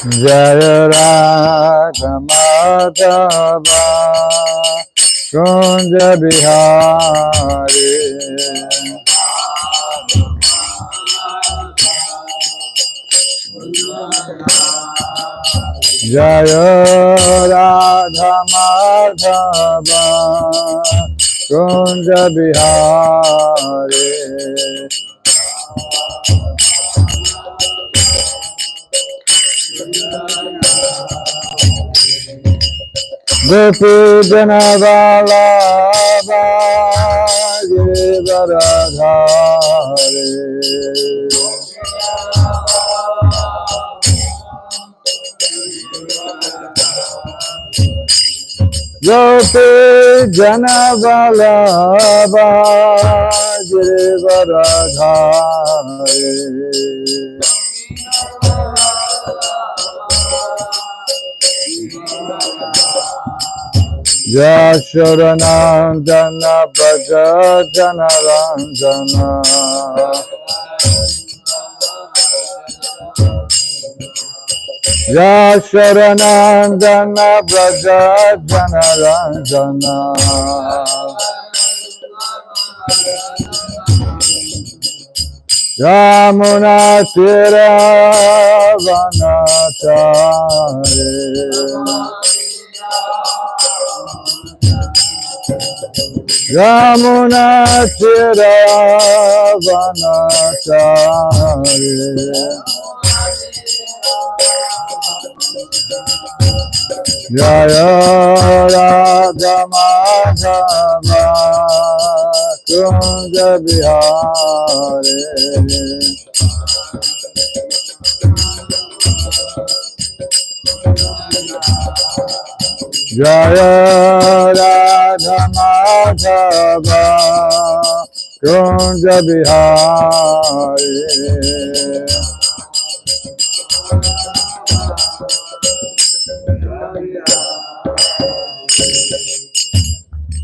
Jaya Radha Madhava Kunja Bihari Jaya Radha Madhava Kunja Bihari Gopi Jana Vallabha Giridharadhari Gopi Jana Vallabha Giridharadhari Yashodanandana Braja Janaranjana Yashodanandana Braja Janaranjana Yamuna Tira Vanachari Yamuna Tira Vanachari Jaya Radha Madhava Kunja Bihari Jaya Radha Madhava Kunja Bihari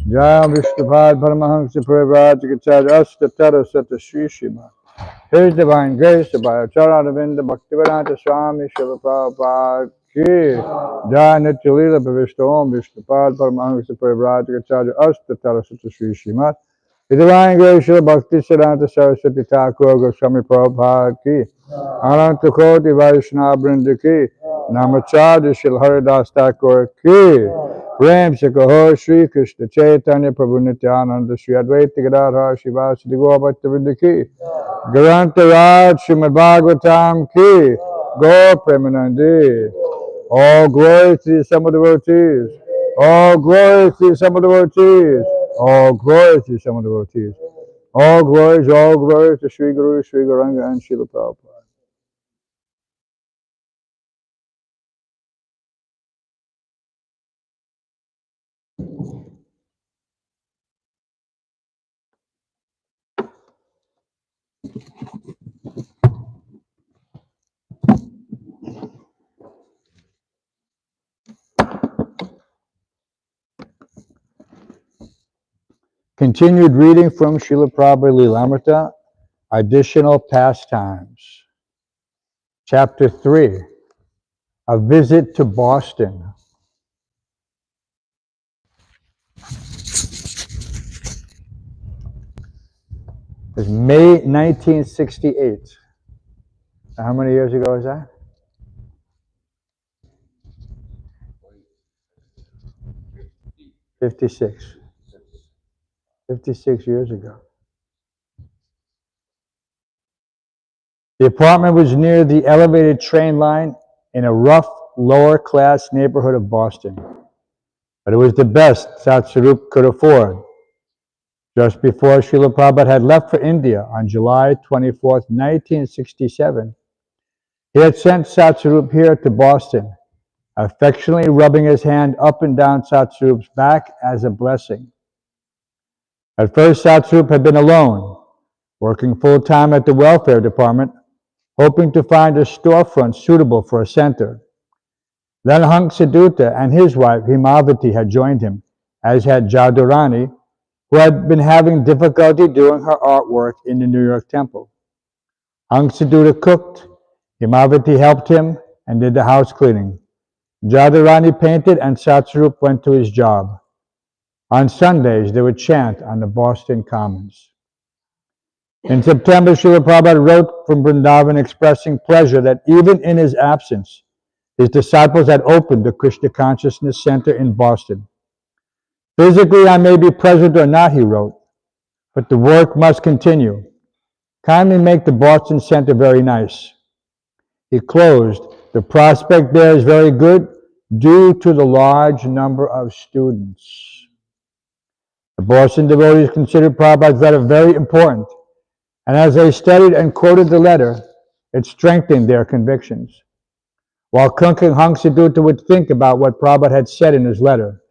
Jaya Vishnupad Paramahamsa Parivrajagacharya Astatara Sata Sri Śrimad. His Divine Grace, the Bhayacharya Ravinda Bhaktivedanta Swami Srila Prabhupada Ki. Jaya Nityalila Bhavishta Om Vishnupad Paramahamsa Parivrajagacharya Astatara Sata Sri Śrimad. His Divine Grace, the Bhakti Siddhanta Saraswati Thakur Goswami Prabhupada Ki. Ananta Koti Vaishnava Vrinda Ki. Namacharya Shri Haridas Thakur Ki. Prem se kaho Shri Krishna Chaitanya Prabhu Nityananda Shri Advaita Gadadhar Shivasati Gaurabhakta Ki Garanta Raj Śrimad Bhāgavatam Ki Gaur Premanandi. All glory to the Summer devotees. All glory to the Summer devotees. All glory to the Summer devotees. All glories to Sri Guru, Sri Gauranga and Srila Prabhupada. Continued reading from Srila Prabhupada Lilamrita, Additional Pastimes. Chapter 3, A Visit to Boston. It's May 1968. How many years ago is that? 56. 56 years ago. The apartment was near the elevated train line in a rough, lower-class neighborhood of Boston. But it was the best Satsarup could afford. Just before Srila Prabhupada had left for India on July 24, 1967, he had sent Satsarup here to Boston, affectionately rubbing his hand up and down Satsarup's back as a blessing. At first, Satsarup had been alone, working full-time at the welfare department, hoping to find a storefront suitable for a center. Then Hansarupa and his wife Himavati had joined him, as had Jadurani, who had been having difficulty doing her artwork in the New York temple. Hansarupa cooked, Himavati helped him, and did the house cleaning. Jadharani painted and Satsarup went to his job. On Sundays, they would chant on the Boston Commons. In September, Srila Prabhupada wrote from Vrindavan expressing pleasure that even in his absence, his disciples had opened the Krishna Consciousness Center in Boston. Physically, I may be present or not, he wrote, but the work must continue. Kindly make the Boston Center very nice. He closed, the prospect there is very good due to the large number of students. The Boston devotees considered Prabhupada's letter very important, and as they studied and quoted the letter, it strengthened their convictions. While Hansarupa would think about what Prabhupada had said in his letter,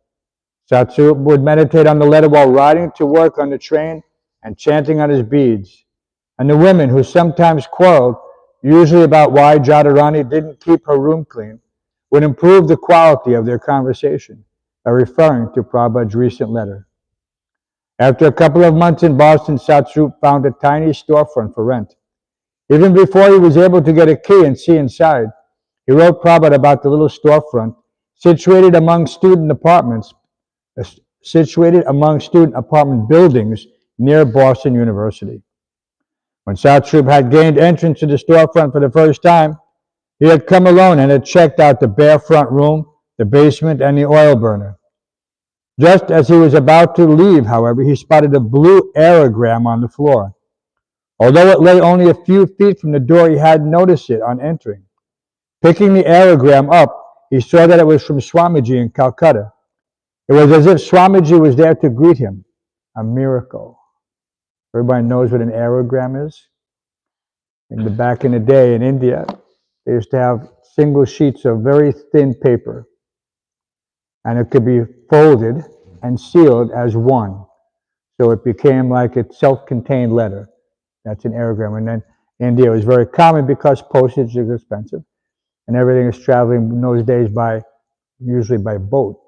Satsarupa would meditate on the letter while riding to work on the train and chanting on his beads. And the women, who sometimes quarreled, usually about why Jadharani didn't keep her room clean, would improve the quality of their conversation by referring to Prabhupada's recent letter. After a couple of months in Boston, Satsarupa found a tiny storefront for rent. Even before he was able to get a key and see inside, he wrote Prabhupada about the little storefront situated among student apartment buildings near Boston University. When Satsarupa had gained entrance to the storefront for the first time, he had come alone and had checked out the bare front room, the basement, and the oil burner. Just as he was about to leave, however, he spotted a blue aerogram on the floor. Although it lay only a few feet from the door, he hadn't noticed it on entering. Picking the aerogram up, he saw that it was from Swamiji in Calcutta. It was as if Swamiji was there to greet him. A miracle. Everybody knows what an aerogram is? Back in the day in India, they used to have single sheets of very thin paper. And it could be folded and sealed as one. So it became like a self-contained letter. That's an aerogram. And then in India, it was very common because postage is expensive. And everything is traveling in those days usually by boat,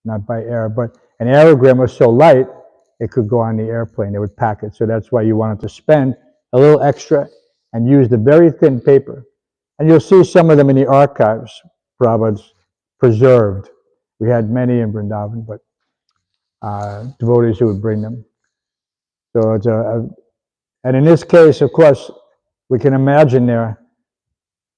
not by air. But an aerogram was so light, it could go on the airplane. They would pack it. So that's why you wanted to spend a little extra and use the very thin paper. And you'll see some of them in the archives, Prabhupada's preserved. We had many in Vrindavan, but devotees who would bring them. So it's and in this case, of course, we can imagine there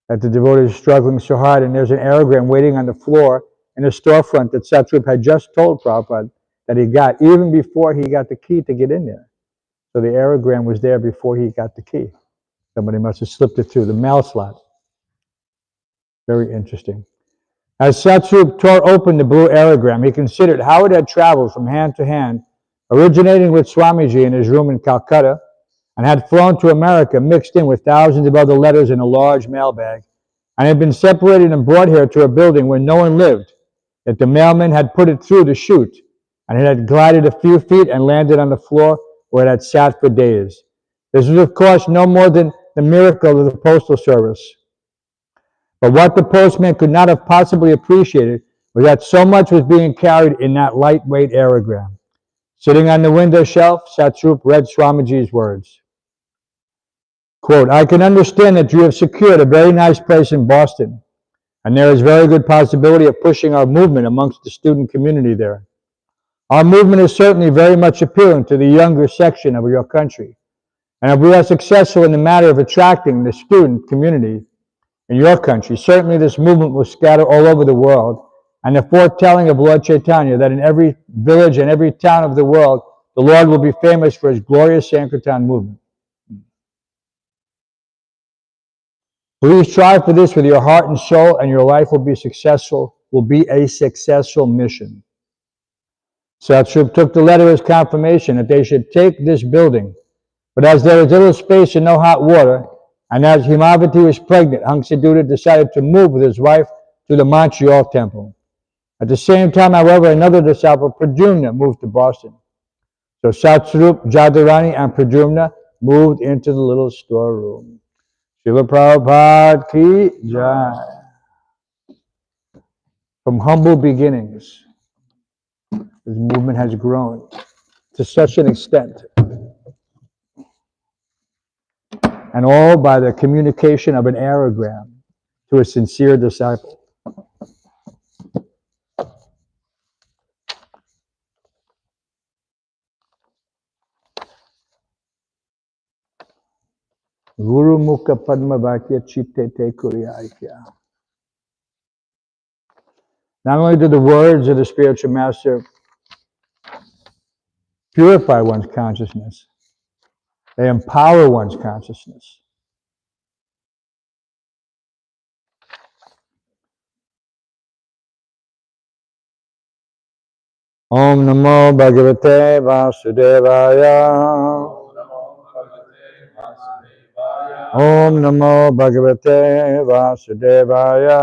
that the devotee is struggling so hard, and there's an aerogram waiting on the floor in a storefront that Satsarupa had just told Prabhupada that he got, even before he got the key to get in there. So the aerogram was there before he got the key. Somebody must have slipped it through the mail slot. Very interesting. As Satsarupa tore open the blue aerogram, he considered how it had traveled from hand to hand, originating with Swamiji in his room in Calcutta, and had flown to America mixed in with thousands of other letters in a large mail bag, and had been separated and brought here to a building where no one lived, that the mailman had put it through the chute, and it had glided a few feet and landed on the floor where it had sat for days. This was, of course, no more than the miracle of the Postal Service. But what the postman could not have possibly appreciated was that so much was being carried in that lightweight aerogram. Sitting on the window shelf, Satsarupa read Swamiji's words. Quote, I can understand that you have secured a very nice place in Boston, and there is very good possibility of pushing our movement amongst the student community there. Our movement is certainly very much appealing to the younger section of your country, and if we are successful in the matter of attracting the student community in your country, certainly this movement will scatter all over the world, and the foretelling of Lord Chaitanya that in every village and every town of the world, the Lord will be famous for his glorious Sankirtan movement. Please strive for this with your heart and soul, and your life will be a successful mission. Satsarupa took the letter as confirmation that they should take this building, but as there was little space and no hot water, and as Himavati was pregnant, Hansarupa decided to move with his wife to the Montreal temple. At the same time, however, another disciple, Pradyumna, moved to Boston. So Satsarupa, Jadharani, and Pradyumna moved into the little storeroom. Srila Prabhupada ki jai. From humble beginnings, this movement has grown to such an extent. And all by the communication of an aerogram to a sincere disciple. Guru Mukha Padma Vakya Chitte Te Kuriyaikya. Not only do the words of the spiritual master purify one's consciousness, they empower one's consciousness. Om Namo Bhagavate Vasudevaya. Om Namo Bhagavate Vasudevaya.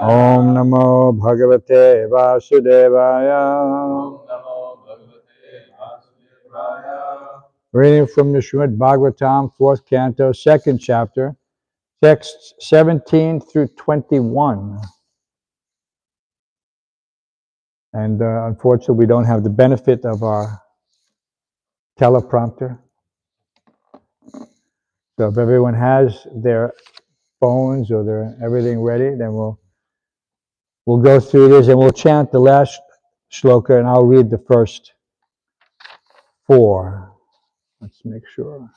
Om Namo Bhagavate Vasudevaya. Reading from the Śrimad Bhāgavatam, 4th canto, 2nd chapter, texts 17 through 21. And unfortunately, we don't have the benefit of our teleprompter. So if everyone has their phones or their everything ready, then we'll go through this and we'll chant the last shloka, and I'll read the first 4. Let's make sure.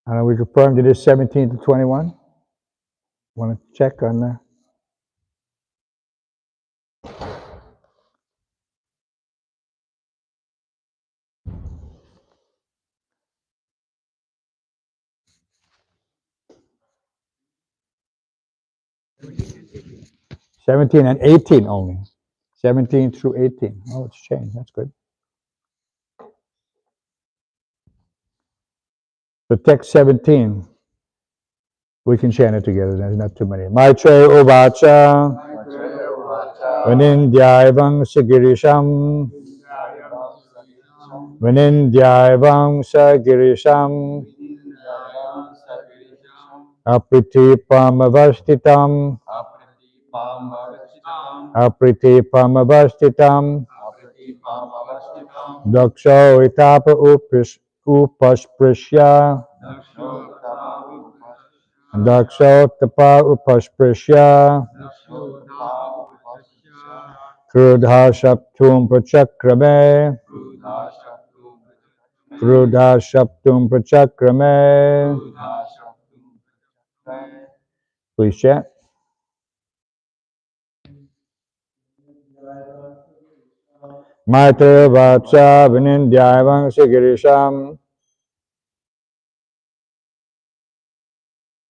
We confirmed it is 17 to 21. Want to check on that? '17 and 18 only. 17 through 18. Oh, it's changed. That's good. So text 17. We can chant it together. There's not too many. Maitre Uvacha. Vanindhyaivam Sagirisham. Vanindhyaivam Sagirisham. Apritipam avastitam. Apritipam avastitam. Daksho itapa upasprishya. Daksho tapa upasprishya. Krudha shaptum prachakrame. Krudha shaptum prachakrame. Please chant. Maitreya Vacha Vinindhyaivam Sigirisham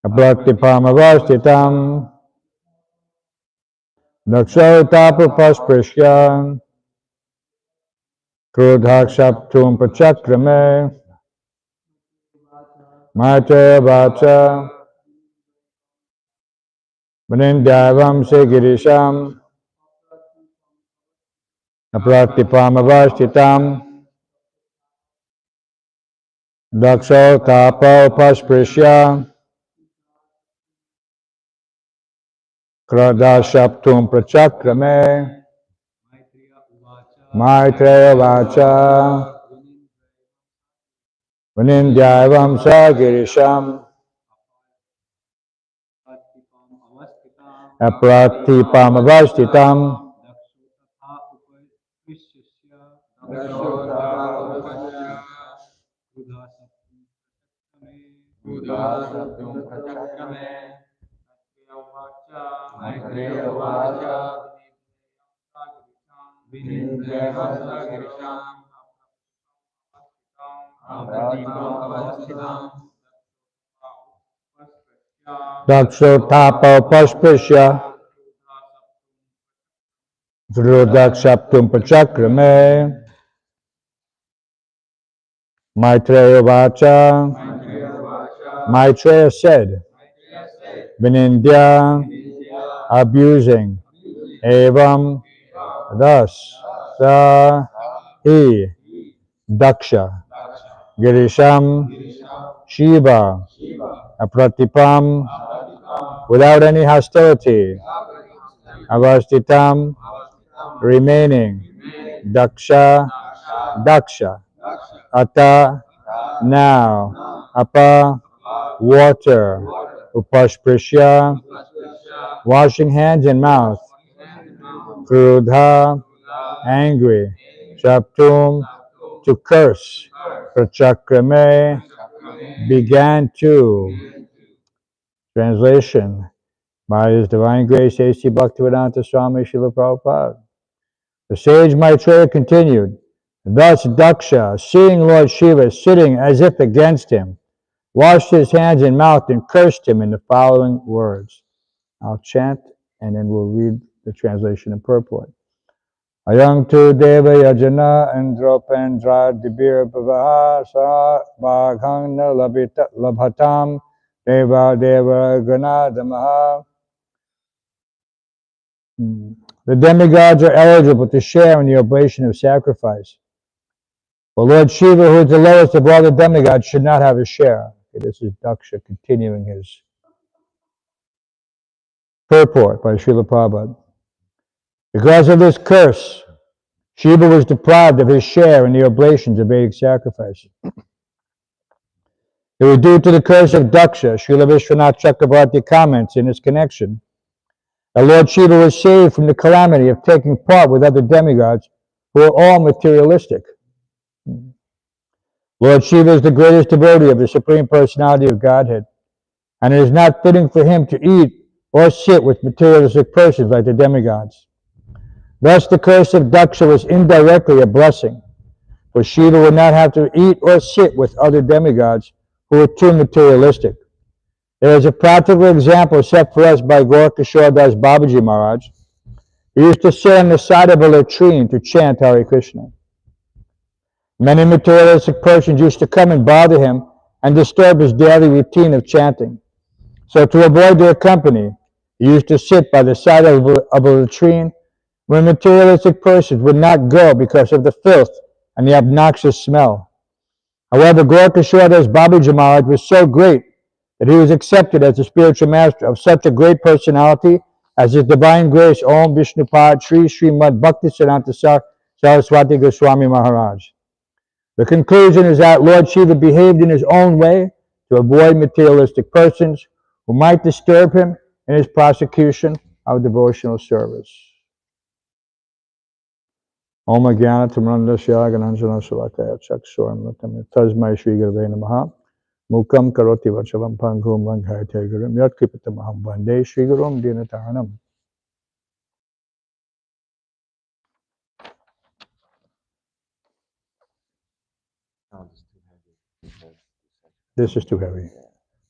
Abhaktipamavastitam Dakshotapapasprishya Krudhakshaptum Pachakrame Maitreya Vacha Vinindhyaivam Sigirisham Abhaktipamavastitam Dakshotapapasprishya Krudhakshaptum Pachakrame Maitreya Vacha Vinindhyaivam Sagirisham Apratipamavastitam Dakshotapapasprishya Drudakshaptum Pachakrame Maitreya Vacha. Maitreya said, Vinindhya, abusing, evam, thus, sa, he, Daksha, Girisham, Shiva, Apratipam, without any hostility, Avastitam, remaining, Daksha, Daksha. Ata, now. Apa, water. Upasprishya, washing hands and mouth. Krudha, angry. Shaptum, to curse. Prachakrame, began to. Translation by His Divine Grace A.C. Bhaktivedanta Swami Srila Prabhupada. The sage Maitreya continued, thus Daksha, seeing Lord Shiva sitting as if against him, washed his hands and mouth and cursed him in the following words. I'll chant and then we'll read the translation and purport. Ayang tu deva yajana andropendra dibir bhavasa bhaghang labhatam deva deva ganadamaha. The demigods are eligible to share in the oblation of sacrifice. But Lord Shiva, who is the lowest of all the demigods, should not have a share. Okay, this is Daksha continuing his purport by Srila Prabhupada. Because of this curse, Shiva was deprived of his share in the oblations of Vedic sacrifices. It was due to the curse of Daksha. Srila Vishwanath Chakravarti comments in his connection that Lord Shiva was saved from the calamity of taking part with other demigods who are all materialistic. Lord Shiva is the greatest devotee of the Supreme Personality of Godhead, and it is not fitting for him to eat or sit with materialistic persons like the demigods. Thus, the curse of Daksha was indirectly a blessing, for Shiva would not have to eat or sit with other demigods who are too materialistic. There is a practical example set for us by Gaurkishore Das Babaji Maharaj. He used to sit on the side of a latrine to chant Hare Krishna. Many materialistic persons used to come and bother him and disturb his daily routine of chanting. So to avoid their company, he used to sit by the side of a latrine where materialistic persons would not go because of the filth and the obnoxious smell. However, Gaurkishore Das Babaji Maharaj was so great that he was accepted as the spiritual master of such a great personality as His Divine Grace Om Vishnupad Sri Śrimad Bhaktisiddhanta Saraswati Goswami Maharaj. The conclusion is that Lord Shiva behaved in his own way to avoid materialistic persons who might disturb him in his prosecution of devotional service. Om Jnana Tamrandasya Gananjana Salakaya Chakshuramatam Tasmai Shri Gurave Namaha Mukam Karoti Vachavam Pangum Langhayate Gurum Yat Kripatamaham Vande Shri Gurum Dinataranam. This is too heavy.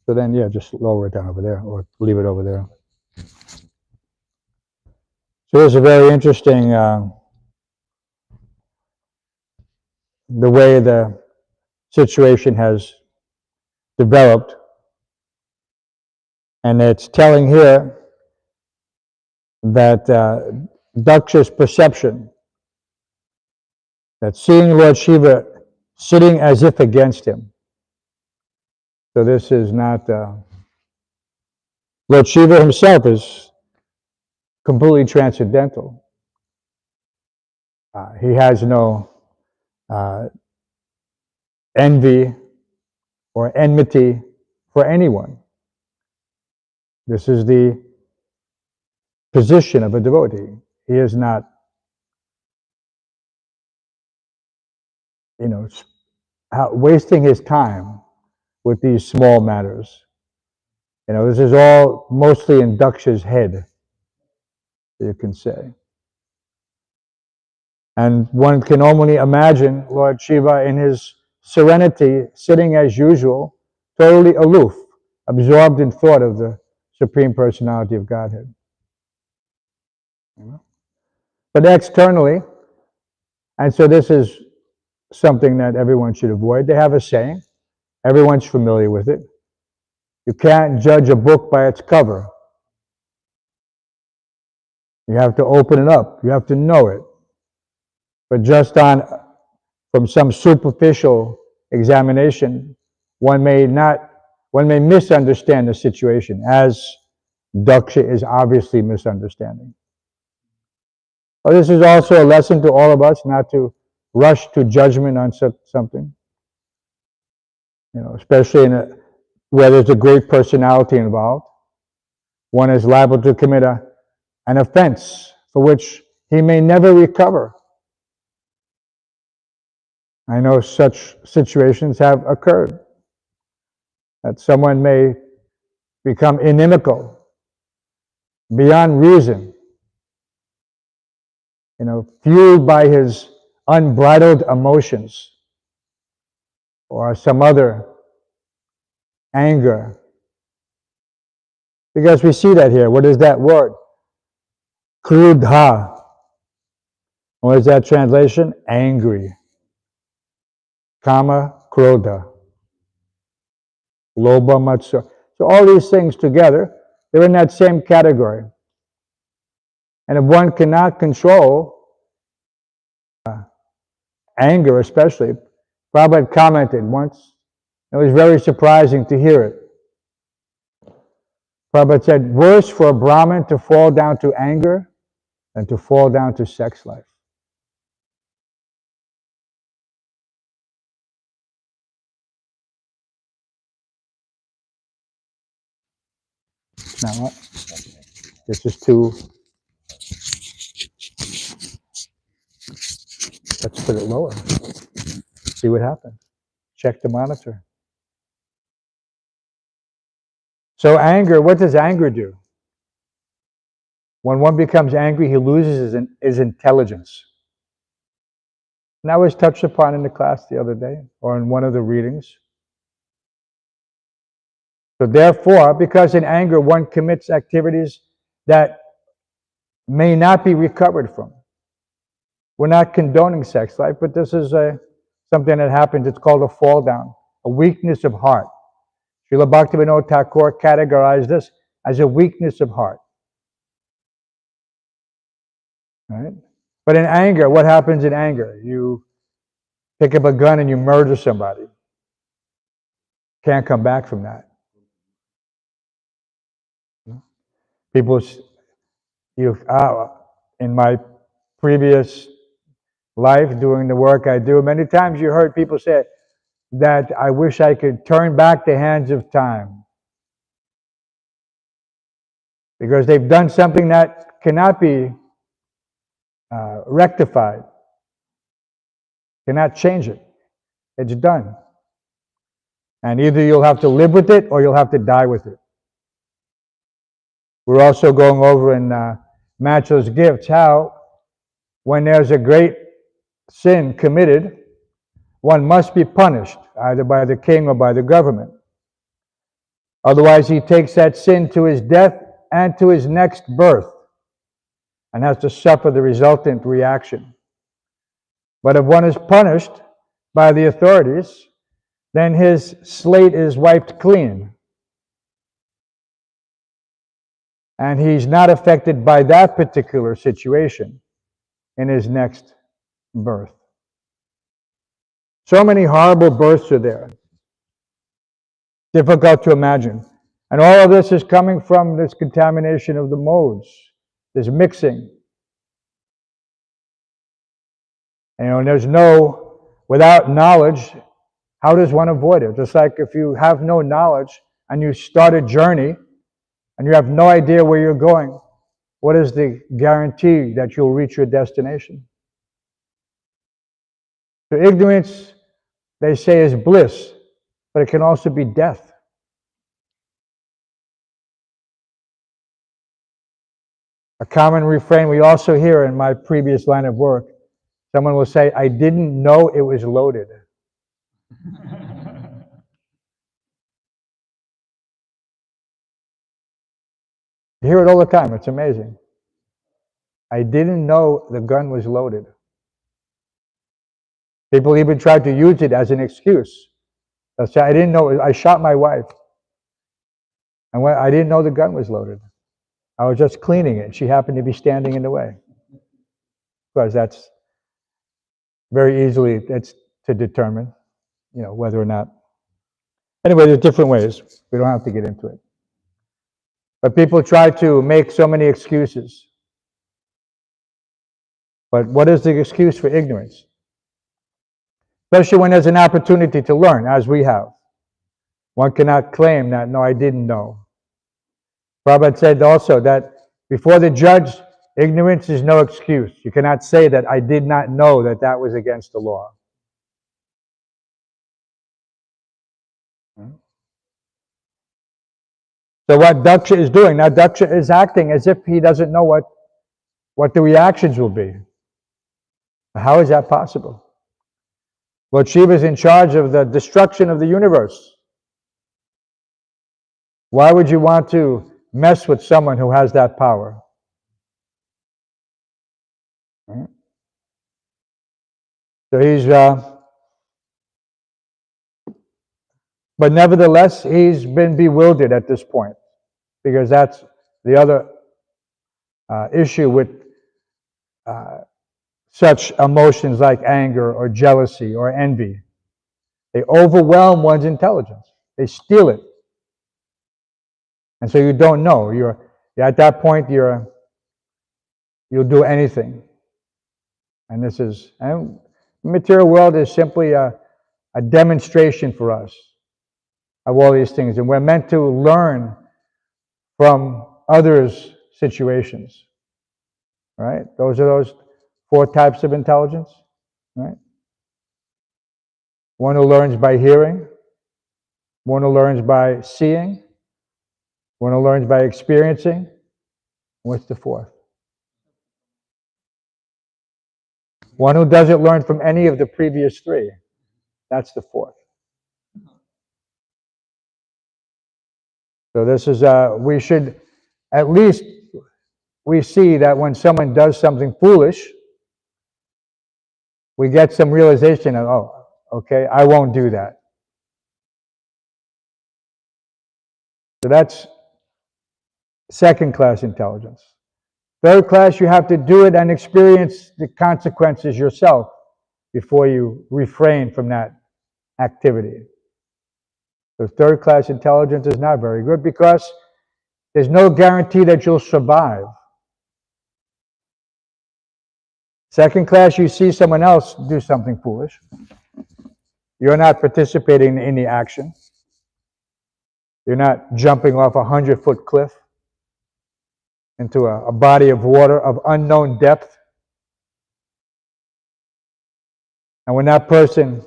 So then, yeah, just lower it down over there or leave it over there. So it's a very interesting, the way the situation has developed. And it's telling here that Daksha's perception, that seeing Lord Shiva sitting as if against him. So this is not, Lord Shiva himself is completely transcendental. He has no envy or enmity for anyone. This is the position of a devotee. He is not, wasting his time with these small matters. This is all mostly in Daksha's head, you can say. And one can only imagine Lord Shiva in his serenity, sitting as usual, totally aloof, absorbed in thought of the Supreme Personality of Godhead. But externally, and so this is something that everyone should avoid, they have a saying, everyone's familiar with it. You can't judge a book by its cover. You have to open it up. You have to know it. But just from some superficial examination, one may misunderstand the situation, as Daksha is obviously misunderstanding. Well, this is also a lesson to all of us not to rush to judgment on something. Especially where there's a great personality involved. One is liable to commit an offense for which he may never recover. I know such situations have occurred, that someone may become inimical beyond reason, fueled by his unbridled emotions or some other anger. Because we see that here. What is that word? Krudha. What is that translation? Angry. Kama, krodha. Lobha, matsura. So all these things together, they're in that same category. And if one cannot control anger especially, Prabhupada commented once, it was very surprising to hear it. Prabhupada said, worse for a Brahmin to fall down to anger than to fall down to sex life. Now what? This is too... Let's put it lower. See what happens. Check the monitor. So anger, what does anger do? When one becomes angry, he loses his intelligence. And that was touched upon in the class the other day, or in one of the readings. So therefore, because in anger one commits activities that may not be recovered from. We're not condoning sex life, but this is something that happens. It's called a fall down, a weakness of heart. Srila Bhaktivinoda Thakur categorized this as a weakness of heart. Right? But in anger, what happens in anger? You pick up a gun and you murder somebody. Can't come back from that. People, in my previous life, doing the work I do, many times you heard people say that I wish I could turn back the hands of time. Because they've done something that cannot be rectified. Cannot change it. It's done. And either you'll have to live with it or you'll have to die with it. We're also going over in Matchell's Gifts how when there's a great sin committed, one must be punished, either by the king or by the government. Otherwise, he takes that sin to his death and to his next birth and has to suffer the resultant reaction. But if one is punished by the authorities, then his slate is wiped clean. And he's not affected by that particular situation in his next birth. So many horrible births are there. Difficult to imagine. And all of this is coming from this contamination of the modes, this mixing. And there's without knowledge, how does one avoid it? Just like if you have no knowledge and you start a journey and you have no idea where you're going, what is the guarantee that you'll reach your destination? So ignorance, they say, is bliss, but it can also be death. A common refrain we also hear in my previous line of work, someone will say, I didn't know it was loaded. You hear it all the time. It's amazing. I didn't know the gun was loaded. People even try to use it as an excuse. They'll say, I didn't know, I shot my wife. And I didn't know the gun was loaded. I was just cleaning it. She happened to be standing in the way. Because that's very easily, it's to determine, whether or not. Anyway, there's different ways. We don't have to get into it. But people try to make so many excuses. But what is the excuse for ignorance? Especially when there's an opportunity to learn, as we have. One cannot claim that, no, I didn't know. Prabhupada said also that before the judge, ignorance is no excuse. You cannot say that I did not know that that was against the law. So what Daksha is doing, now Daksha is acting as if he doesn't know what the reactions will be. How is that possible? Lord Shiva is in charge of the destruction of the universe. Why would you want to mess with someone who has that power? So he's, but nevertheless, he's been bewildered at this point, because that's the other issue with such emotions like anger or jealousy or envy. They overwhelm one's intelligence. They steal it. And so you don't know. You're at that point, you'll do anything. And the material world is simply a demonstration for us of all these things. And we're meant to learn from others' situations. Right? Those are those 4 types of intelligence. Right? One who learns by hearing, one who learns by seeing, one who learns by experiencing. What's the 4th? One who doesn't learn from any of the previous 3. That's the 4th. So this is, we should, at least, we see that when someone does something foolish, we get some realization of, oh, okay, I won't do that. So that's 2nd class intelligence. 3rd class, you have to do it and experience the consequences yourself before you refrain from that activity. So 3rd class intelligence is not very good, because there's no guarantee that you'll survive. 2nd class, you see someone else do something foolish. You're not participating in the action. You're not jumping off a 100-foot cliff into a body of water of unknown depth. And when that person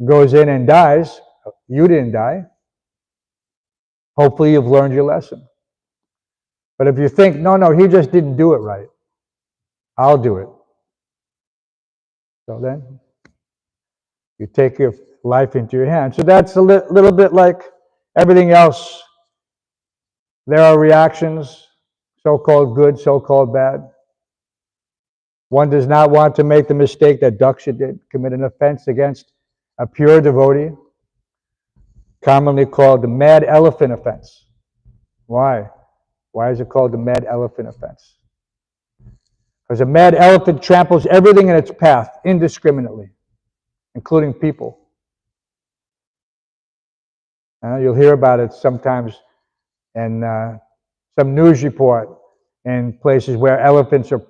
goes in and dies, you didn't die. Hopefully you've learned your lesson. But if you think, no, he just didn't do it right, I'll do it. So then you take your life into your hands. So that's a little bit like everything else. There are reactions, so-called good, so-called bad. One does not want to make the mistake that Daksha did, commit an offense against a pure devotee, commonly called the mad elephant offense. Why? Why is it called the mad elephant offense? Because a mad elephant tramples everything in its path indiscriminately, including people. You'll hear about it sometimes in some news report in places where elephants are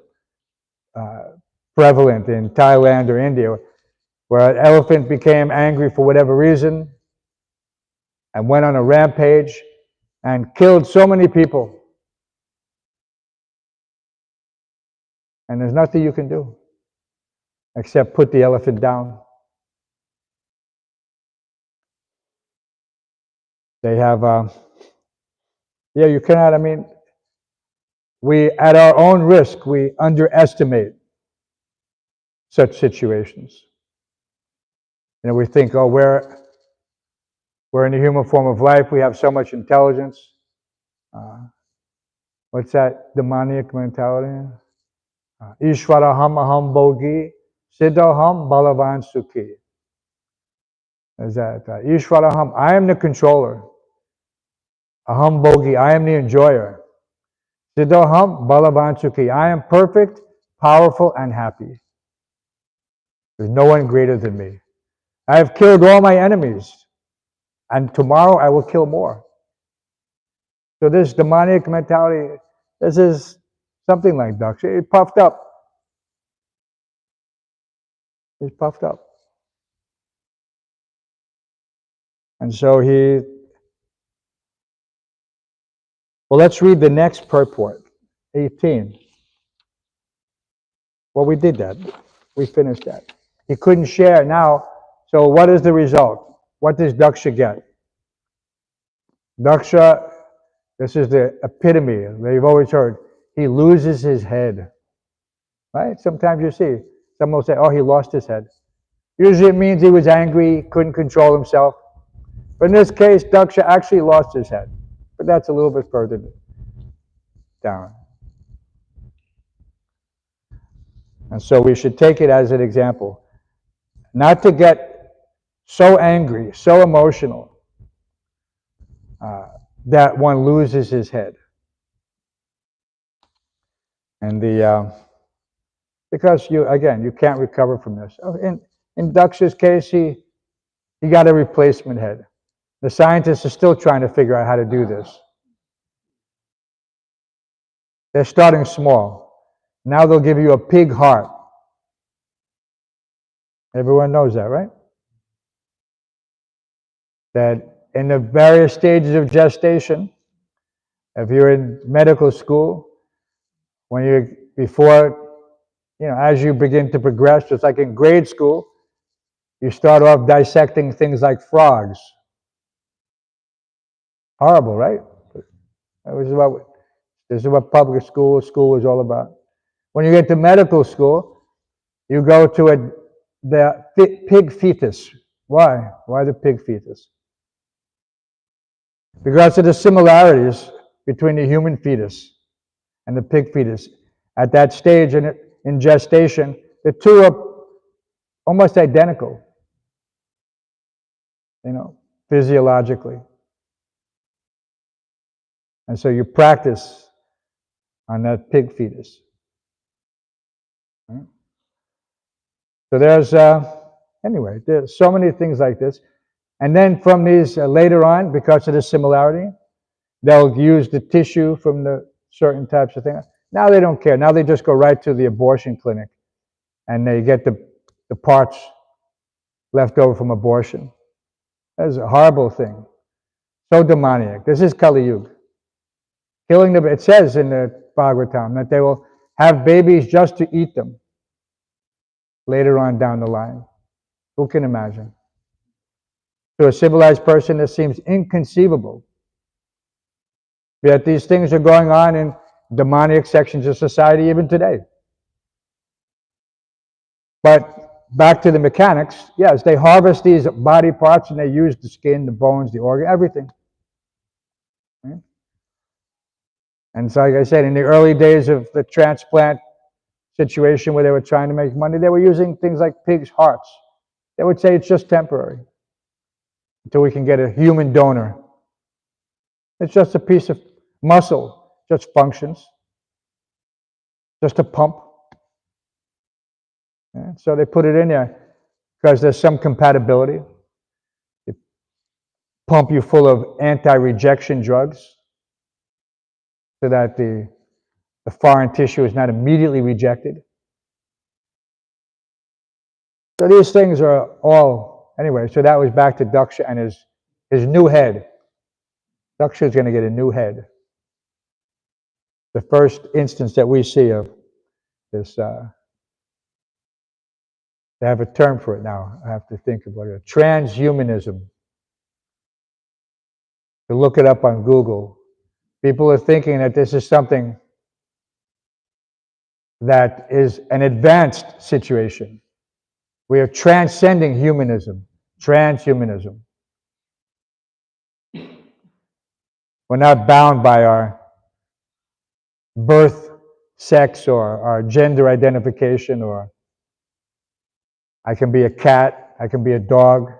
prevalent, in Thailand or India, where an elephant became angry for whatever reason and went on a rampage and killed so many people. And there's nothing you can do except put the elephant down. They have, you cannot, we, at our own risk, we underestimate such situations. We think, oh, we're in the human form of life, we have so much intelligence. What's that demonic mentality? Ishwaraham aham bogi, siddhaham balavan sukhi. Is that Ishwaraham, I am the controller. Aham bogi, I am the enjoyer. Siddhaham balavan sukhi, I am perfect, powerful, and happy. There's no one greater than me. I have killed all my enemies, and tomorrow I will kill more. So this demonic mentality, this is something like Daksha. It's puffed up. It's puffed up. And so well, let's read the next purport, 18. Well, we did that. We finished that. He couldn't share. Now, so what is the result? What does Daksha get? Daksha, this is the epitome that you've always heard. He loses his head. Right? Sometimes you see, someone will say, oh, he lost his head. Usually it means he was angry, couldn't control himself. But in this case, Daksha actually lost his head. But that's a little bit further down. And so we should take it as an example. Not to get so angry, so emotional, that one loses his head. And because you can't recover from this. In Daksha's case, he got a replacement head. The scientists are still trying to figure out how to do this. They're starting small. Now they'll give you a pig heart. Everyone knows that, right? That in the various stages of gestation, if you're in medical school, as you begin to progress, just like in grade school, you start off dissecting things like frogs. Horrible, right? This is what public school is all about. When you get to medical school, you go to the pig fetus. Why? Why the pig fetus? Because of the similarities between the human fetus and the pig fetus. At that stage in gestation, the two are almost identical, physiologically. And so you practice on that pig fetus. Right? So there's so many things like this. And then from these, later on, because of the similarity, they'll use the tissue from the certain types of things. Now they don't care. Now they just go right to the abortion clinic and they get the parts left over from abortion. That's a horrible thing. So demoniac. This is Kali Yuga. It says in the Bhāgavatam that they will have babies just to eat them later on down the line. Who can imagine? To a civilized person, this seems inconceivable. Yet these things are going on in demoniac sections of society even today. But back to the mechanics, yes, they harvest these body parts and they use the skin, the bones, the organ, everything. Right? And so, like I said, in the early days of the transplant situation where they were trying to make money, they were using things like pigs' hearts. They would say it's just temporary until we can get a human donor. It's just a piece of muscle, just functions, just a pump. Yeah, so they put it in there because there's some compatibility. They pump you full of anti-rejection drugs so that the foreign tissue is not immediately rejected. So these things are all, anyway, so that was back to Daksha and his new head. Daksha is going to get a new head. The first instance that we see of this, they have a term for it now. I have to think about it. Transhumanism. To look it up on Google. People are thinking that this is something that is an advanced situation. We are transcending humanism. Transhumanism. We're not bound by our birth, sex, or our gender identification, or I can be a cat, I can be a dog.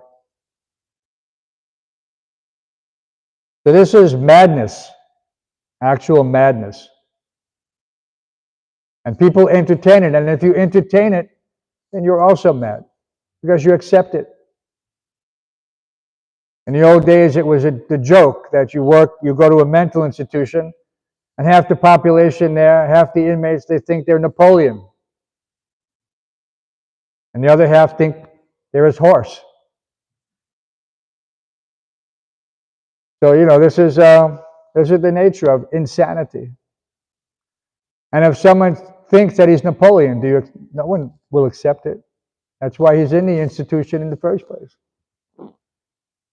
So this is madness, actual madness. And people entertain it, and if you entertain it, then you're also mad, because you accept it. In the old days, it was the joke that you go to a mental institution, and half the population there, half the inmates, they think they're Napoleon. And the other half think they're his horse. So, this is the nature of insanity. And if someone thinks that he's Napoleon, no one will accept it. That's why he's in the institution in the first place.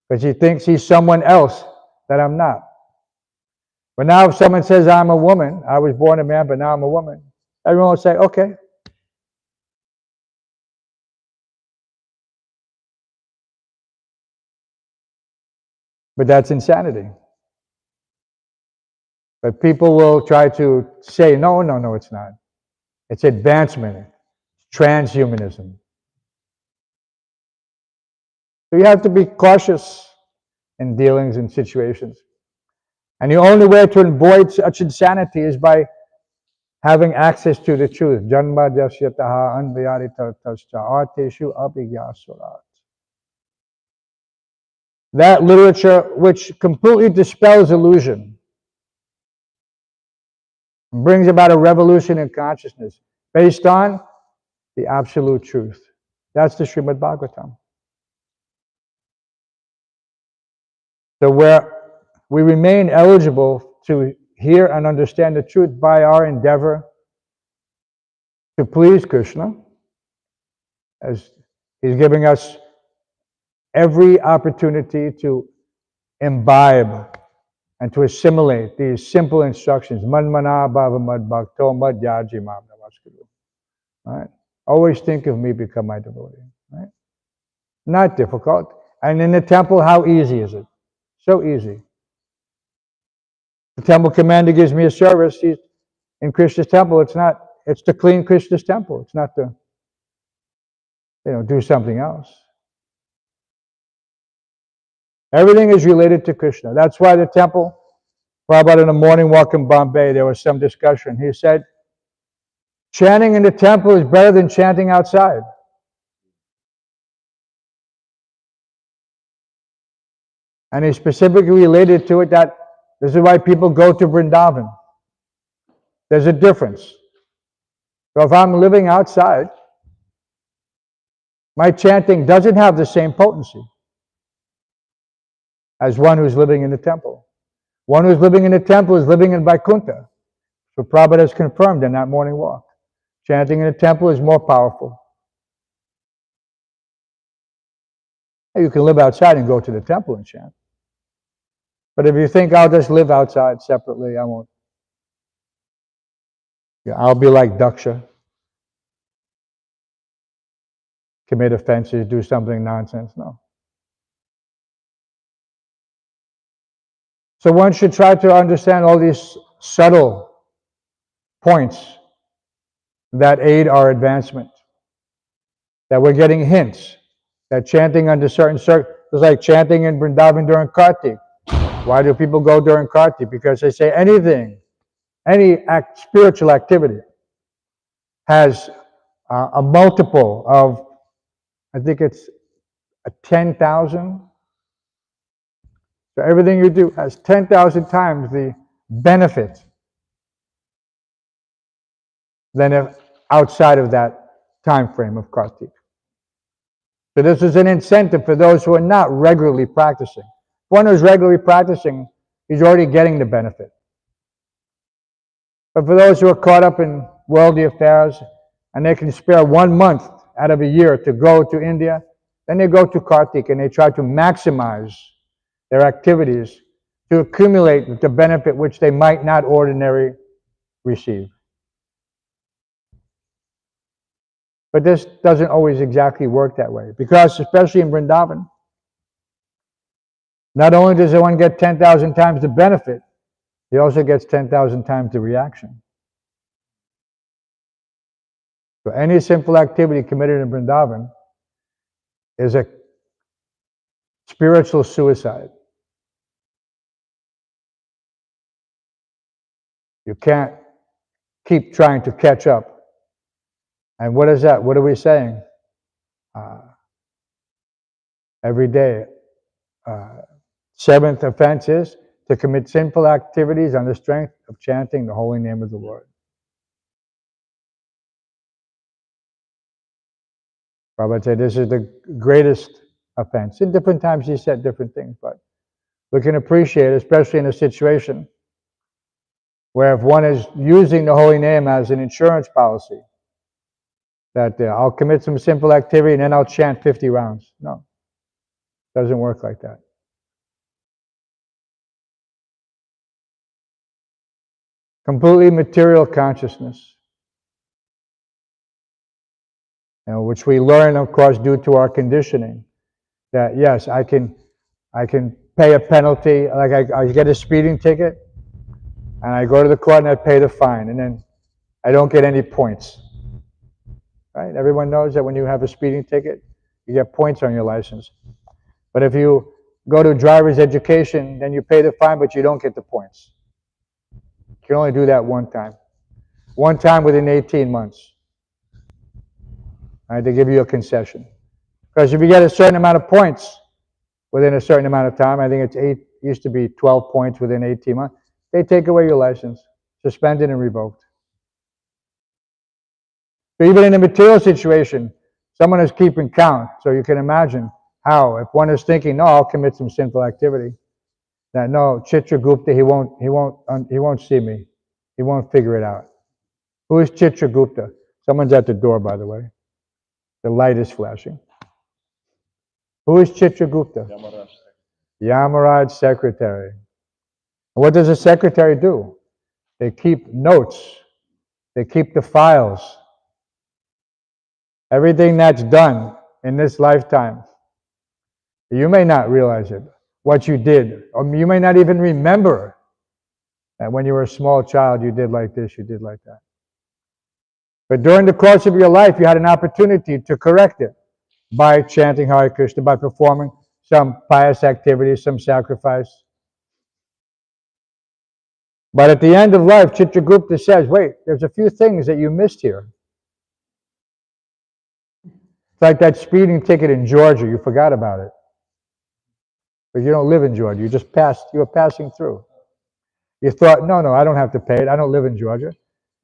Because he thinks he's someone else that I'm not. But now if someone says I'm a woman, I was born a man, but now I'm a woman, everyone will say, okay. But that's insanity. But people will try to say, no, it's not. It's advancement, transhumanism. So you have to be cautious in dealings and situations. And the only way to avoid such insanity is by having access to the truth. Janma jasyataha anvyaritartascha arteshu abhigyasurat. That literature which completely dispels illusion, brings about a revolution in consciousness based on the absolute truth. That's the Śrimad Bhāgavatam. So where we remain eligible to hear and understand the truth by our endeavor to please Krishna, as he's giving us every opportunity to imbibe and to assimilate these simple instructions. Manmana bhava mad bhakto mad yaji mam namaskuru. Right? Always think of me, become my devotee. Right? Not difficult. And in the temple, how easy is it? So easy. The temple commander gives me a service. He's in Krishna's temple. It's to clean Krishna's temple. It's not to, do something else. Everything is related to Krishna. That's why the temple, Prabhupada in a morning walk in Bombay, there was some discussion. He said, chanting in the temple is better than chanting outside. And he specifically related to it that this is why people go to Vrindavan. There's a difference. So if I'm living outside, my chanting doesn't have the same potency as one who's living in the temple. One who's living in the temple is living in Vaikuntha. So Prabhupada has confirmed in that morning walk. Chanting in the temple is more powerful. You can live outside and go to the temple and chant. But if you think I'll just live outside separately, I won't. I'll be like Daksha. Commit offenses, do something nonsense. No. So one should try to understand all these subtle points that aid our advancement. That we're getting hints. That chanting under certain it's like chanting in Vrindavan during Kartik. Why do people go during Kartik? Because they say any spiritual activity has a multiple of, I think it's 10,000. So everything you do has 10,000 times the benefit than if outside of that time frame of Kartik. So this is an incentive for those who are not regularly practicing. One who's regularly practicing, he's already getting the benefit. But for those who are caught up in worldly affairs and they can spare 1 month out of a year to go to India, then they go to Kartik and they try to maximize their activities to accumulate the benefit which they might not ordinarily receive. But this doesn't always exactly work that way, because especially in Vrindavan, not only does one get 10,000 times the benefit, he also gets 10,000 times the reaction. So any simple activity committed in Vrindavan is a spiritual suicide. You can't keep trying to catch up. And what is that? What are we saying? Every day. Seventh offense is to commit sinful activities on the strength of chanting the holy name of the Lord. Prabhupada said this is the greatest offense. In different times he said different things, but We can appreciate, especially in a situation where if one is using the holy name as an insurance policy, that I'll commit some simple activity and then I'll chant 50 rounds. No, it doesn't work like that. Completely material consciousness, which we learn, of course, due to our conditioning. That yes, I can pay a penalty, like I get a speeding ticket, and I go to the court and I pay the fine, and then I don't get any points. Right? Everyone knows that when you have a speeding ticket, you get points on your license. But if you go to driver's education, then you pay the fine, but you don't get the points. You can only do that one time. One time within 18 months. Right? They give you a concession. Because if you get a certain amount of points within a certain amount of time, I think it's used to be 12 points within 18 months, they take away your license, suspended and revoked. So even in a material situation, someone is keeping count. So you can imagine how, if one is thinking, no, I'll commit some sinful activity, that no, Chitragupta, he won't see me. He won't figure it out. Who is Chitragupta? Someone's at the door, by the way. The light is flashing. Who is Chitragupta? Yamaraj secretary. And what does a secretary do? They keep notes. They keep the files. Everything that's done in this lifetime. You may not realize it, what you did. Or you may not even remember that when you were a small child, you did like this, you did like that. But during the course of your life, you had an opportunity to correct it by chanting Hare Krishna, by performing some pious activity, some sacrifice. But at the end of life, Chitragupta says, wait, there's a few things that you missed here. It's like that speeding ticket in Georgia, you forgot about it. But you don't live in Georgia, you were passing through. You thought, no, I don't have to pay it, I don't live in Georgia.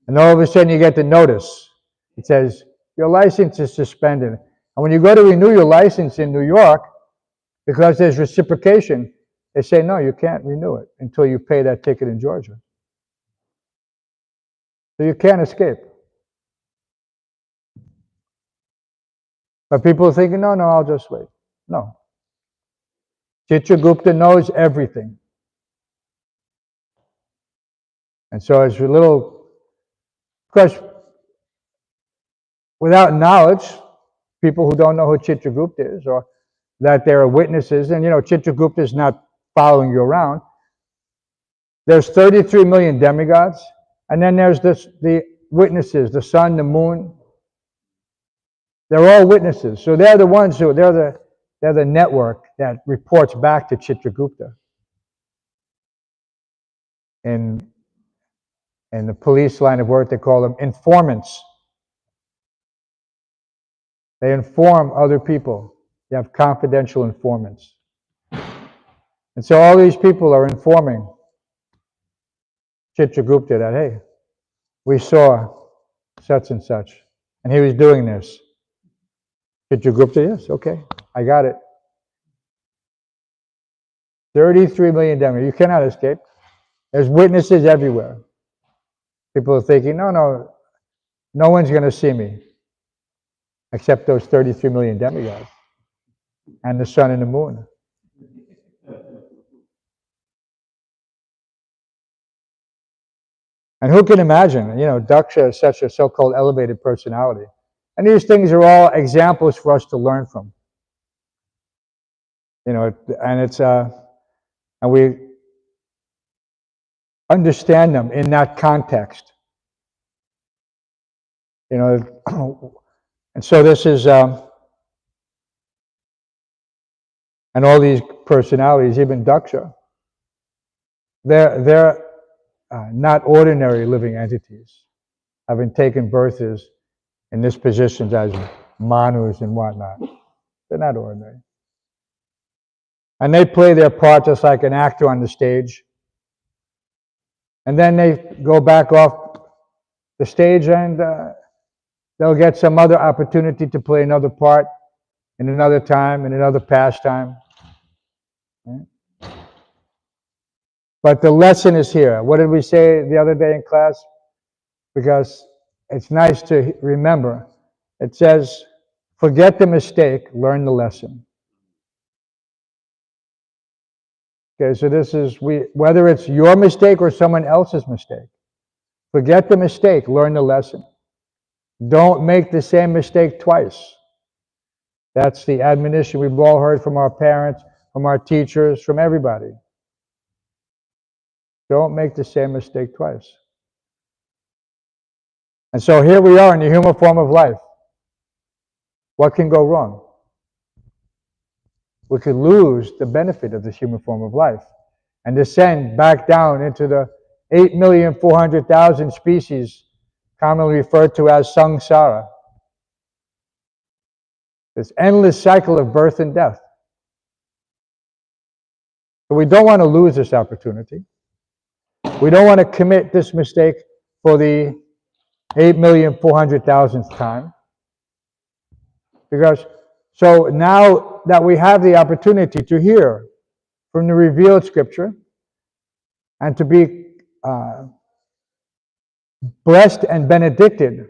And all of a sudden you get the notice. It says, your license is suspended. And when you go to renew your license in New York, because there's reciprocation, they say, no, you can't renew it until you pay that ticket in Georgia. So you can't escape. But people are thinking, no, I'll just wait. No. Chitragupta knows everything. And so it's a little, of course, without knowledge, people who don't know who Chitragupta is, or that there are witnesses, and Chitragupta is not following you around. There's 33 million demigods, and then there's the witnesses, the sun, the moon. They're all witnesses. So they're the ones they're the network that reports back to Chitragupta. In the police line of work, they call them informants. They inform other people. You have confidential informants. And so all these people are informing Chitragupta that, hey, we saw such and such, and he was doing this. Chitragupta, yes, okay, I got it. 33 million demigods. You cannot escape. There's witnesses everywhere. People are thinking, no one's going to see me except those 33 million demigods and the sun and the moon. And who can imagine, Daksha is such a so-called elevated personality. And these things are all examples for us to learn from. And we understand them in that context. And so this is, and all these personalities, even Daksha, they're not ordinary living entities, having taken birth in this positions as manus and whatnot. They're not ordinary. And they play their part just like an actor on the stage. And then they go back off the stage and they'll get some other opportunity to play another part in another time, in another pastime. Right? But the lesson is here. What did we say the other day in class? Because it's nice to remember. It says, forget the mistake, learn the lesson. Okay, so this is, whether it's your mistake or someone else's mistake, forget the mistake, learn the lesson. Don't make the same mistake twice. That's the admonition we've all heard from our parents, from our teachers, from everybody. Don't make the same mistake twice. And so here we are in the human form of life. What can go wrong? We could lose the benefit of this human form of life and descend back down into the 8,400,000 species commonly referred to as samsara. This endless cycle of birth and death. But we don't want to lose this opportunity. We don't want to commit this mistake for the 8,400,000th time. Because, so now that we have the opportunity to hear from the revealed scripture and to be blessed and benedicted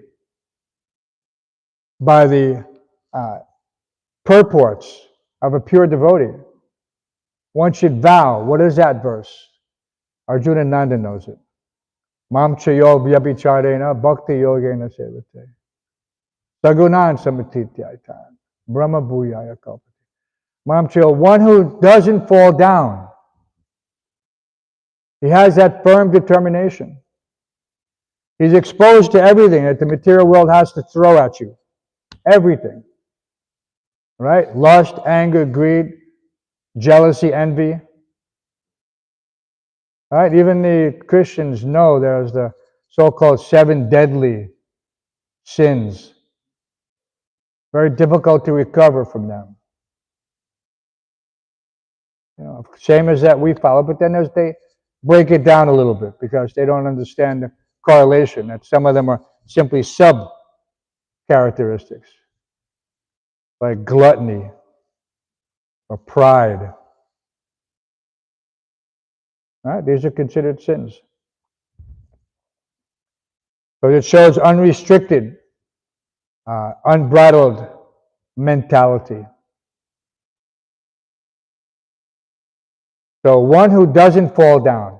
by the purports of a pure devotee, one should vow. What is that verse? Arjuna Nanda knows it. Mam chayo vyabhicharena bhakti yogena sevate. Sagunan samatityaita. Brahma bhuyaya kalpate. Mam chayo, one who doesn't fall down. He has that firm determination. He's exposed to everything that the material world has to throw at you. Everything. Right? Lust, anger, greed, jealousy, envy. Right? Even the Christians know there's the so-called 7 deadly sins. Very difficult to recover from them. You know, same as that we follow, but then they break it down a little bit because they don't understand the correlation, that some of them are simply sub-characteristics, like gluttony or pride. Right? These are considered sins. But it shows unrestricted, unbridled mentality. So one who doesn't fall down,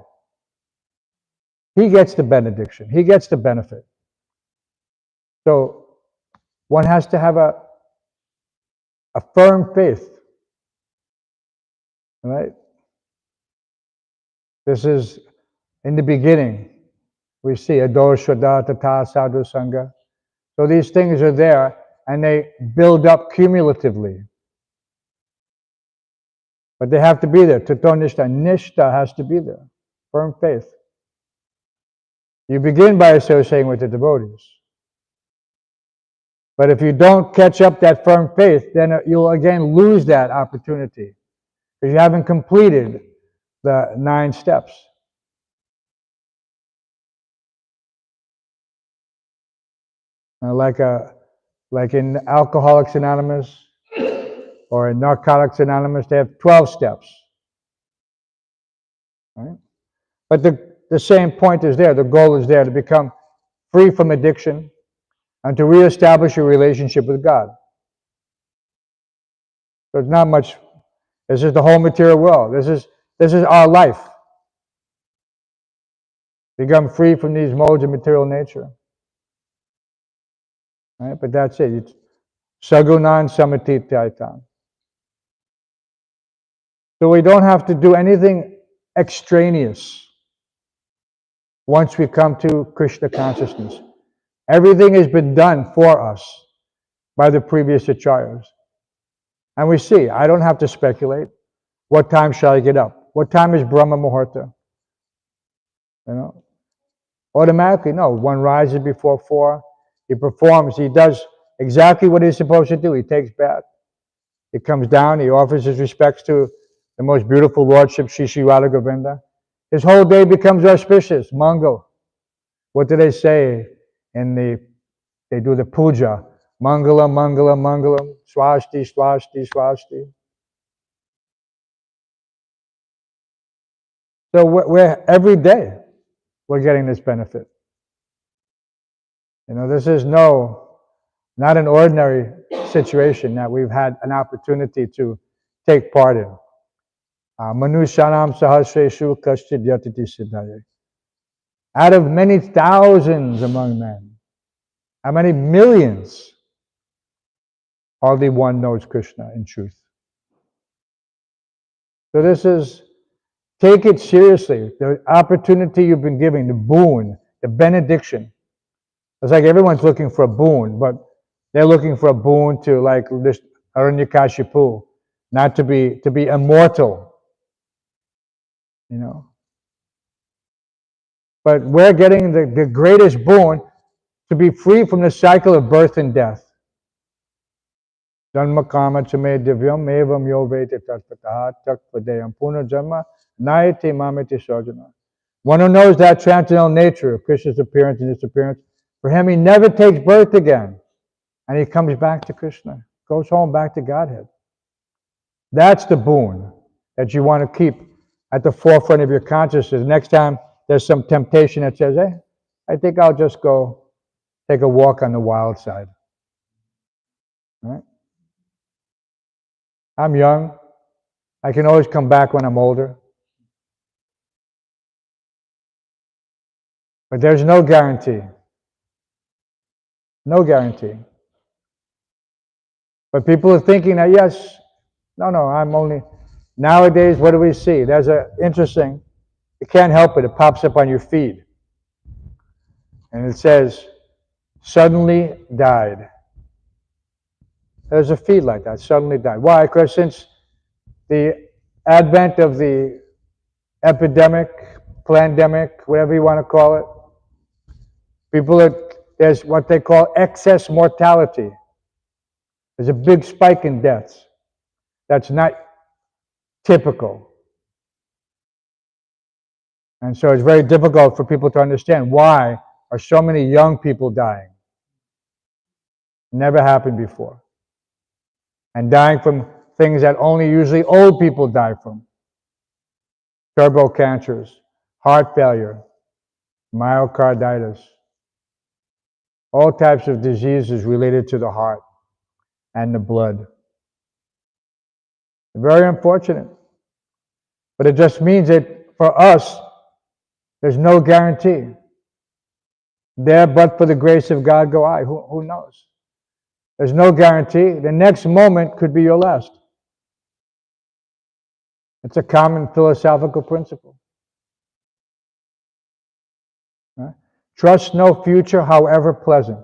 he gets the benediction. He gets the benefit. So one has to have a firm faith. Right? This is in the beginning. We see ador shraddha tata sadhu sangha. So these things are there and they build up cumulatively. But they have to be there. Tato nishta. Nishta has to be there. Firm faith. You begin by associating with the devotees. But if you don't catch up that firm faith, then you'll again lose that opportunity. Because you haven't completed the 9 steps. Like in Alcoholics Anonymous or in Narcotics Anonymous, they have 12 steps. Right? But the same point is there. The goal is there to become free from addiction and to reestablish your relationship with God. There's not much. This is the whole material world. This is our life. Become free from these modes of material nature. Right? But that's it. It's sagunan samatityaita. So we don't have to do anything extraneous once we come to Krishna consciousness. Everything has been done for us by the previous acharyas. And we see, I don't have to speculate. What time shall I get up? What time is Brahma Muhurta? You know? Automatically, no. One rises before 4. He performs. He does exactly what he's supposed to do. He takes bath. He comes down. He offers his respects to the most beautiful lordship, Shri Radha Govinda. His whole day becomes auspicious, Mangal. What do they say they do the puja? Mangala, Mangala, Mangalam, Swasti, Swasti, Swasti. So we're every day we're getting this benefit. This is not an ordinary situation that we've had an opportunity to take part in. Manushanam sahasreshu kaschid yatiti siddhaye. Out of many thousands among men, how many millions, hardly one knows Krishna in truth. So take it seriously. The opportunity you've been given, the boon, the benediction. It's like everyone's looking for a boon, but they're looking for a boon to like this Aranyakashipu, not to be immortal. But we're getting the greatest boon to be free from the cycle of birth and death. Janma kama chame divyam evam yo vete tatpataha takpadeyam punarjanma nayate mamete sarjana. One who knows that transcendental nature of Krishna's appearance and disappearance, for him he never takes birth again. And he comes back to Krishna, goes home back to Godhead. That's the boon that you want to keep at the forefront of your consciousness. Next time there's some temptation that says, hey, I think I'll just go take a walk on the wild side. Right? I'm young. I can always come back when I'm older. But there's no guarantee. No guarantee. But people are thinking that, yes, no, I'm only... Nowadays, what do we see? There's interesting, you can't help it pops up on your feed. And it says, suddenly died. There's a feed like that, suddenly died. Why? Because since the advent of the epidemic, pandemic, whatever you want to call it, there's what they call excess mortality. There's a big spike in deaths. That's not typical. And so it's very difficult for people to understand why are so many young people dying. Never happened before. And dying from things that only usually old people die from. Turbo cancers, heart failure, myocarditis, all types of diseases related to the heart and the blood. Very unfortunate. But it just means that for us, there's no guarantee. There, but for the grace of God, go I. Who knows? There's no guarantee. The next moment could be your last. It's a common philosophical principle. Right? Trust no future, however pleasant.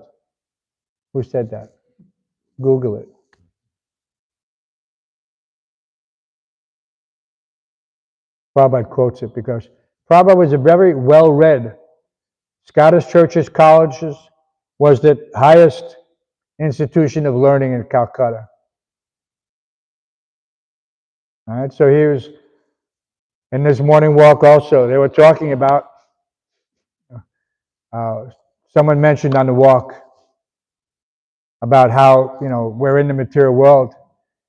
Who said that? Google it. Prabhupada quotes it because Prabhupada was a very well-read. Scottish churches, colleges, was the highest institution of learning in Calcutta. All right, so he was in this morning walk also. They were talking about, someone mentioned on the walk about how, we're in the material world.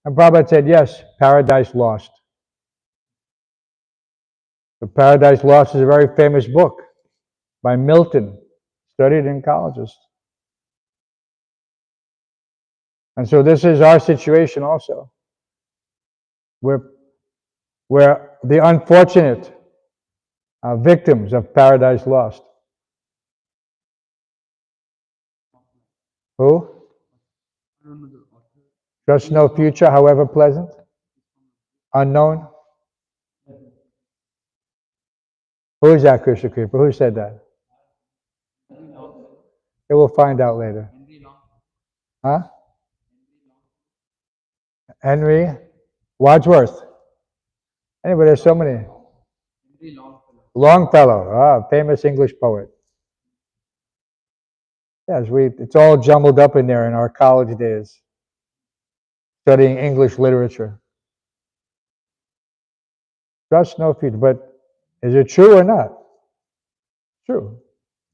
And Prabhupada said, yes, Paradise Lost. The Paradise Lost is a very famous book by Milton, studied in colleges. And so this is our situation also. We're the unfortunate victims of Paradise Lost. Who? Trust no future, however pleasant. Unknown. Who is that, Krishna Kripa? Who said that? Okay, we'll find out later. Huh? Henry Wadsworth. Anyway, there's so many. Longfellow, famous English poet. Yes, it's all jumbled up in there in our college days, studying English literature. Trust no future, but is it true or not? True.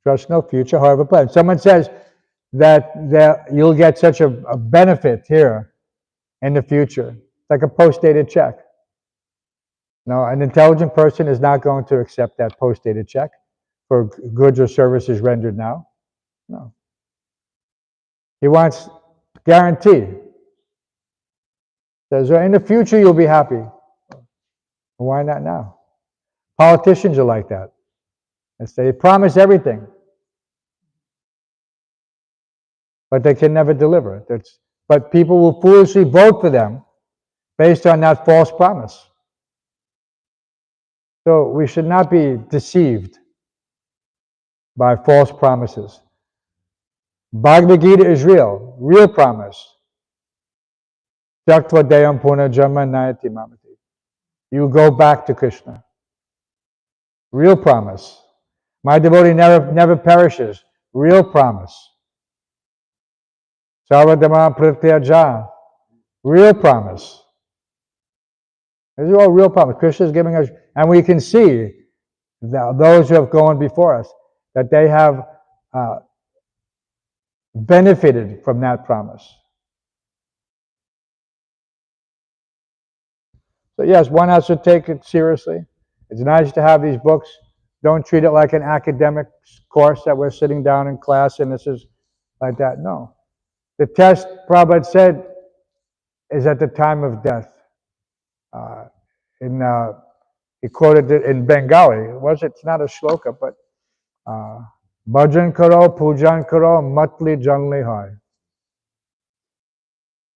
Trust no future, however pleasant. Someone says that you'll get such a benefit here in the future, like a post-dated check. No, an intelligent person is not going to accept that post-dated check for goods or services rendered now. No. He wants guarantee. Says, in the future you'll be happy. Why not now? Politicians are like that. They promise everything, but they can never deliver. But people will foolishly vote for them based on that false promise. So we should not be deceived by false promises. Bhagavad Gita is real promise. Jaktva deyam puna janma nayati mamati. You go back to Krishna. Real promise. My devotee never perishes. Real promise. Sarvadama pratyaja. Real promise. These are all real promise. Krishna is giving us, and we can see that those who have gone before us, that they have benefited from that promise. So yes, one has to take it seriously. It's nice to have these books. Don't treat it like an academic course that we're sitting down in class and this is like that. No. The test, Prabhupada said, is at the time of death. He quoted it in Bengali. It's not a shloka, but Bhajan karo, pujan karo, matli janli hai.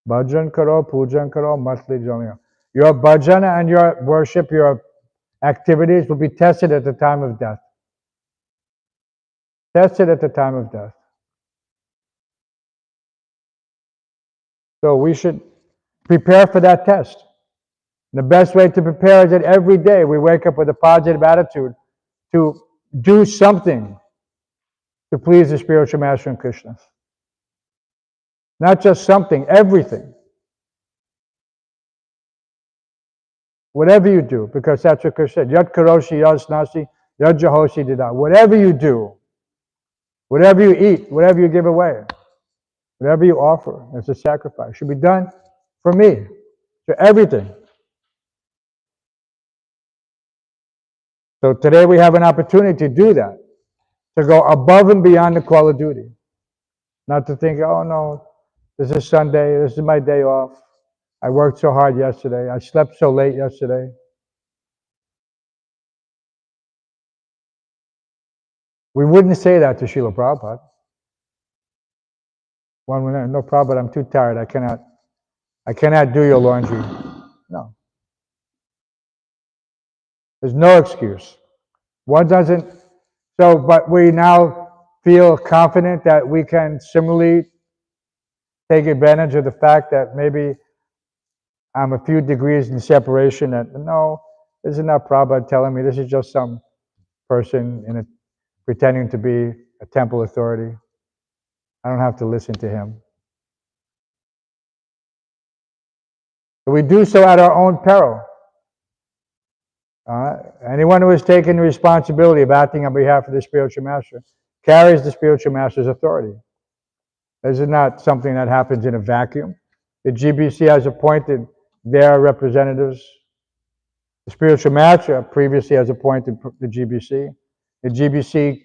Bhajan karo, pujan karo, matli janli hai. Your bhajana and your worship, your activities will be tested at the time of death. Tested at the time of death. So we should prepare for that test. The best way to prepare is that every day we wake up with a positive attitude to do something to please the spiritual master and Krishna. Not just something, everything. Whatever you do, because that's what Krishna said. Yat karoshi yasnasi, yat jahoshi dida. Whatever you do, whatever you eat, whatever you give away, whatever you offer as a sacrifice should be done for me, for everything. So today we have an opportunity to do that, to go above and beyond the call of duty. Not to think, oh no, this is Sunday, this is my day off. I worked so hard yesterday, I slept so late yesterday. We wouldn't say that to Srila Prabhupada. One would, no, Prabhupada, I'm too tired, I cannot do your laundry. No. There's no excuse. One doesn't, but we now feel confident that we can similarly take advantage of the fact that maybe I'm a few degrees in separation, that no, this is not Prabhupada telling me, this is just some person pretending to be a temple authority. I don't have to listen to him. But we do so at our own peril. Anyone who has taken the responsibility of acting on behalf of the spiritual master carries the spiritual master's authority. This is not something that happens in a vacuum. The GBC has appointed their representatives. The spiritual master previously has appointed the GBC. The GBC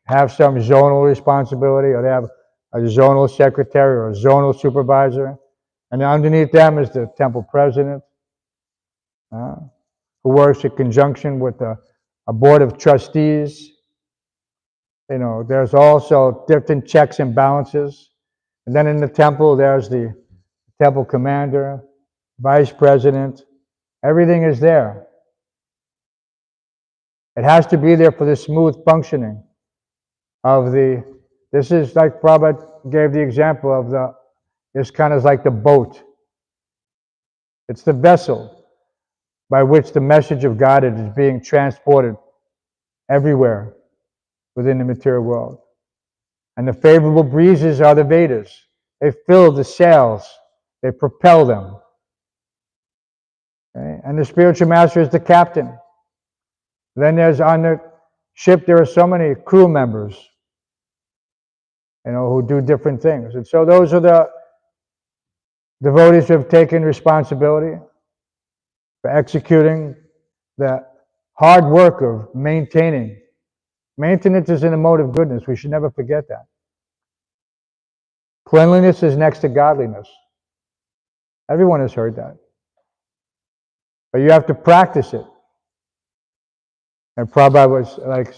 have some zonal responsibility, or they have a zonal secretary or a zonal supervisor. And underneath them is the temple president, who works in conjunction with a board of trustees. You know, there's also different checks and balances. And then in the temple, there's the temple commander, vice president. Everything is there. It has to be there for the smooth functioning of this is like Prabhupada gave the example of this kind of like the boat. It's the vessel by which the message of God is being transported everywhere within the material world. And the favorable breezes are the Vedas. They fill the sails, they propel them. Okay? And the spiritual master is the captain. Then there's on the ship, there are so many crew members, who do different things. And so those are the devotees who have taken responsibility for executing the hard work of maintaining. Maintenance is in a mode of goodness. We should never forget that. Cleanliness is next to godliness. Everyone has heard that. But you have to practice it. And Prabhupada was like,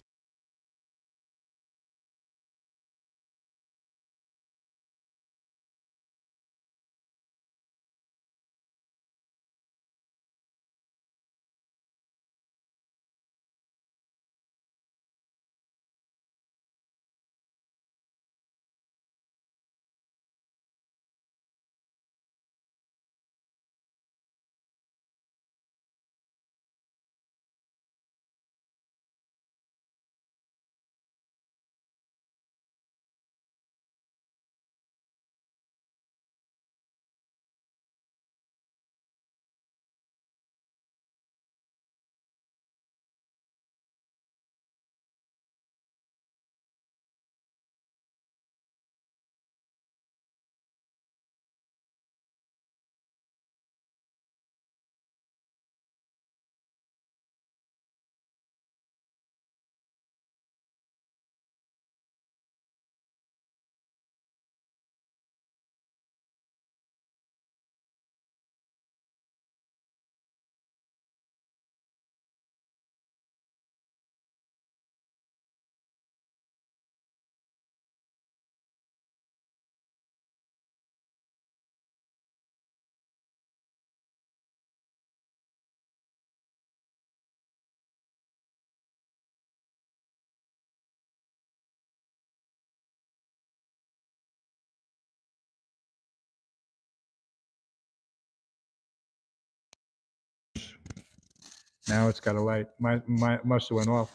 now it's got a light. Must have went off.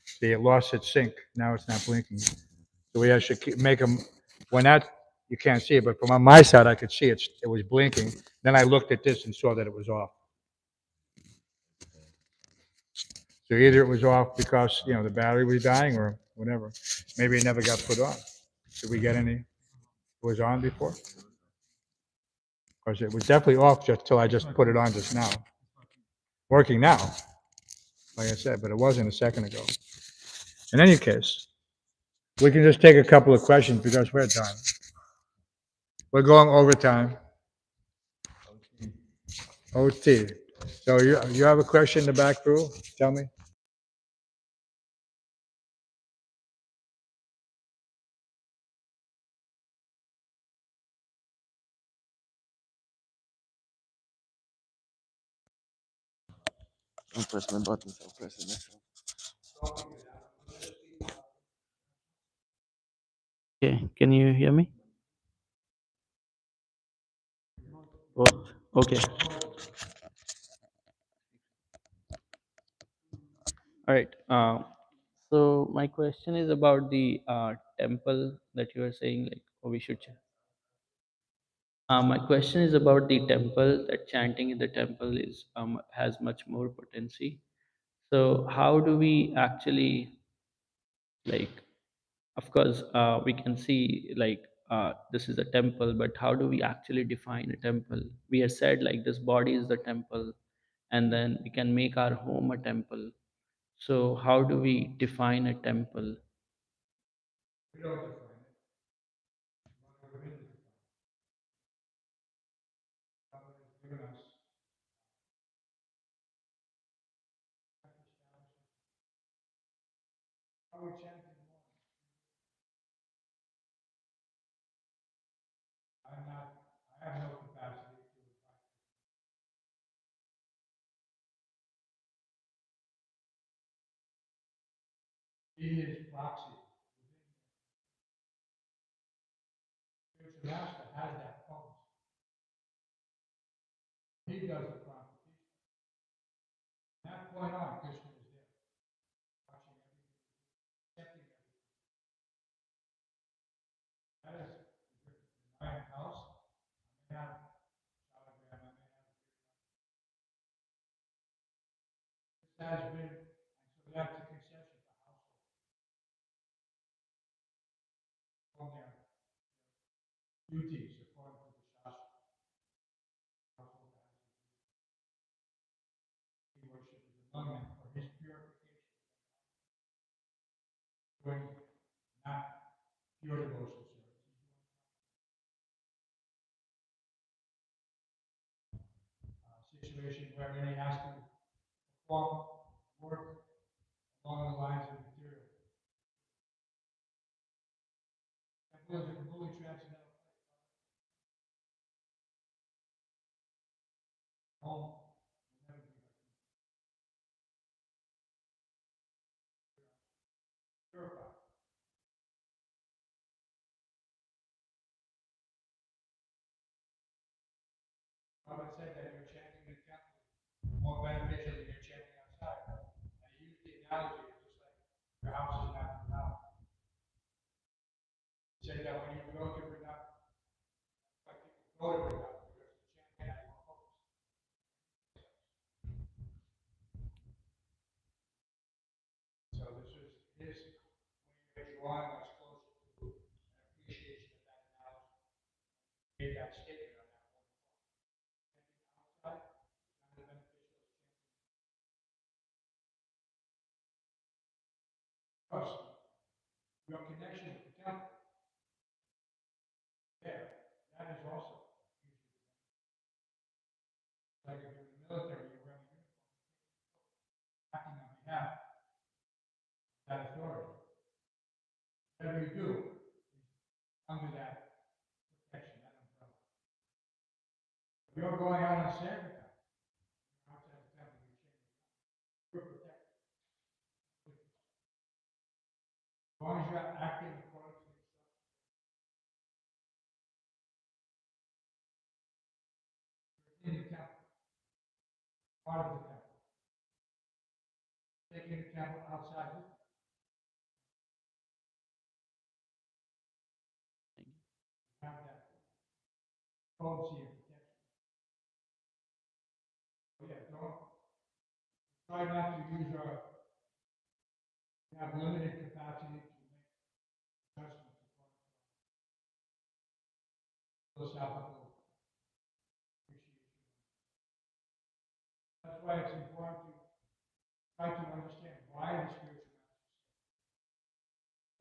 See, it lost its sync. Now it's not blinking. So we should make them, when that, you can't see it, but from on my side, I could see it was blinking. Then I looked at this and saw that it was off. So either it was off because, the battery was dying or whatever. Maybe it never got put on. Did we get any? It was on before? Because it was definitely off just till I just put it on just now. Working now, like I said, but it wasn't a second ago. In any case, we can just take a couple of questions because we're done. We're going overtime. OT. So you have a question in the back row? Tell me. I'll press my buttons. I'll press it myself. Okay, can you hear me? Oh, okay. All right. So my question is about the temple that you are saying, like, oh, we should. My question is about the temple, that chanting in the temple is has much more potency. So how do we actually, like, of course we can see, like, this is a temple, but how do we actually define a temple? We have said, like, this body is the temple, and then we can make our home a temple. So how do we define a temple? We don't define it. God has given us. How we chant in the morning. I have no capacity to be his proxy. Spiritual master has that potency. He does the provocation. From that point on, Krishna is there, watching everything, accepting everything. That is my house. I may have Shalagram, I may have this has been, so that's a concession for household. From their duties according to the Shastra. Household has to be worship is among them for his purification. Doing not pure devotion service. Situation wherein he has to perform work along the lines of material. Temple is a completely transcendental place. Home will never be like purified. I would say that you're chanting in the temple more beneficial than you're chanting outside. I use the analogy of just like your house is not your house. Say that when you go to Vrindavan, like people go to Vrindavan because the chanting has more focus. So this is his when you're drawing us closer to an appreciation of that analogy. Made that statement on that one. Outside, not as beneficial as chanting. Trust your connection with the temple. There, that is also like if you're in the military, you're wearing a uniform, acting on behalf of that authority. Whatever you do is under that protection, that umbrella. If you're going out on Saturday, outside the temple, you're protected. As long as you're acting according to the instructions. In the temple, part of the temple. Taking the temple outside with you. Have that potency and protection. So yeah, don't try not to use our we have limited capacity to make adjustments according to philosophical appreciation. That's why it's important to try to understand why the spiritual master said.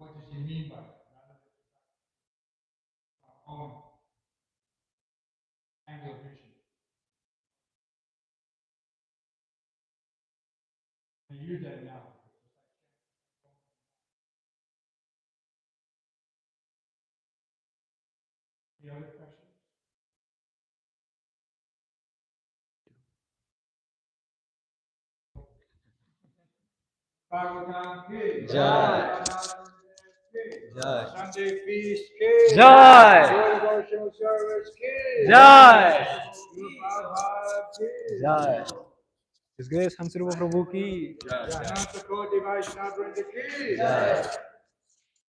What does he mean by that? Rather than our own angle of vision. And use that analogy. Any other questions? Bhāgavatam ki Jai. Jai. Sunday feast ki Jai. Devotional service ki Jai. Bhāgavatam ki Jai. His Grace Hansarupa Prabhu ki Ananta Koti Vaishnava Vrinda ki Jai.